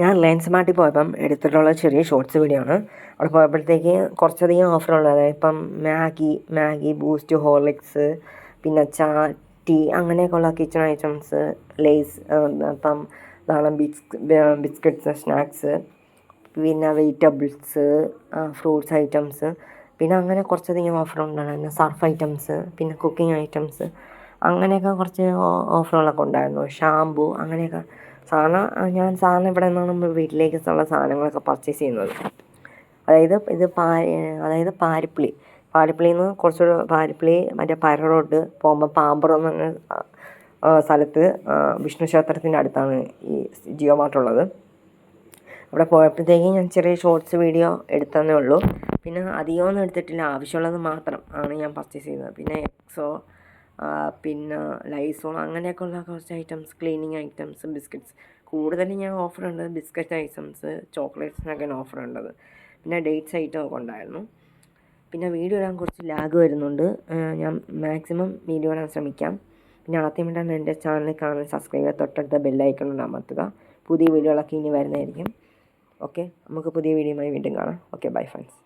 ഞാൻ റിലയൻസ് മാർട്ടിൽ പോയപ്പം എടുത്തിട്ടുള്ള ചെറിയ ഷോർട്സ് വീഡിയോ ആണ്. അവിടെ പോയപ്പോഴത്തേക്ക് കുറച്ചധികം ഓഫറുള്ളത്, അതായത് ഇപ്പം മാഗി ബൂസ്റ്റ്, ഹോർലിക്സ്, പിന്നെ ടീ അങ്ങനെയൊക്കെയുള്ള കിച്ചൺ ഐറ്റംസ്, ലേസ്, ഇപ്പം നാടൻ ബിസ്ക്കറ്റ്സ്, സ്നാക്സ്, പിന്നെ വെജിറ്റബിൾസ്, ഫ്രൂട്ട്സ് ഐറ്റംസ്, പിന്നെ അങ്ങനെ കുറച്ചധികം ഓഫറുണ്ടായിരുന്നു. സർഫ് ഐറ്റംസ്, പിന്നെ കുക്കിംഗ് ഐറ്റംസ്, അങ്ങനെയൊക്കെ കുറച്ച് ഓഫറുകളൊക്കെ ഉണ്ടായിരുന്നു. ഷാമ്പു അങ്ങനെയൊക്കെ ഞാൻ സാധാരണ ഇവിടെ നിന്നാണ് വീട്ടിലേക്കുള്ള സാധനങ്ങളൊക്കെ പർച്ചേസ് ചെയ്യുന്നത്. അതായത് പാരിപ്പള്ളിയിൽ നിന്ന് കുറച്ചുകൂടെ മറ്റേ പര റോഡ് പോകുമ്പോൾ പാമ്പറം എന്ന് പറഞ്ഞ സ്ഥലത്ത് വിഷ്ണു ക്ഷേത്രത്തിൻ്റെ അടുത്താണ് ഈ ജിയോ മാർട്ടുള്ളത്. അവിടെ പോയപ്പോഴത്തേക്കും ഞാൻ ചെറിയ ഷോർട്സ് വീഡിയോ എടുത്തതേ ഉള്ളൂ. പിന്നെ അധികമൊന്നും എടുത്തിട്ടില്ല, ആവശ്യമുള്ളത് മാത്രം ആണ് ഞാൻ പർച്ചേസ് ചെയ്യുന്നത്. പിന്നെ എക്സോ, പിന്നെ ലൈസോൾ അങ്ങനെയൊക്കെയുള്ള കുറച്ച് ഐറ്റംസ്, ക്ലീനിങ് ഐറ്റംസ്, ബിസ്ക്കറ്റ്സ്, കൂടുതലും ഞാൻ ഓഫറുണ്ട് ബിസ്ക്കറ്റ് ഐറ്റംസ്, ചോക്ലേറ്റ്സിനൊക്കെയാണ് ഓഫറുള്ളത്. പിന്നെ ഡേറ്റ്സ് ഐറ്റം ഒക്കെ ഉണ്ടായിരുന്നു. പിന്നെ വീഡിയോ ഇടാൻ കുറച്ച് ലാഗ് വരുന്നുണ്ട്. ഞാൻ മാക്സിമം വീഡിയോ ഇടാൻ ശ്രമിക്കാം. പിന്നെ ആദ്യമായിട്ടാണ് എൻ്റെ ചാനൽ കാണാൻ സബ്സ്ക്രൈബ് ചെയ്യുക, തൊട്ടടുത്ത ബെല്ലൈക്കൺ അമർത്തുക. പുതിയ വീഡിയോകളൊക്കെ ഇനി വരുന്നതായിരിക്കും. ഓക്കെ, നമുക്ക് പുതിയ വീഡിയോയുമായി വീണ്ടും കാണാം. Okay, bye friends.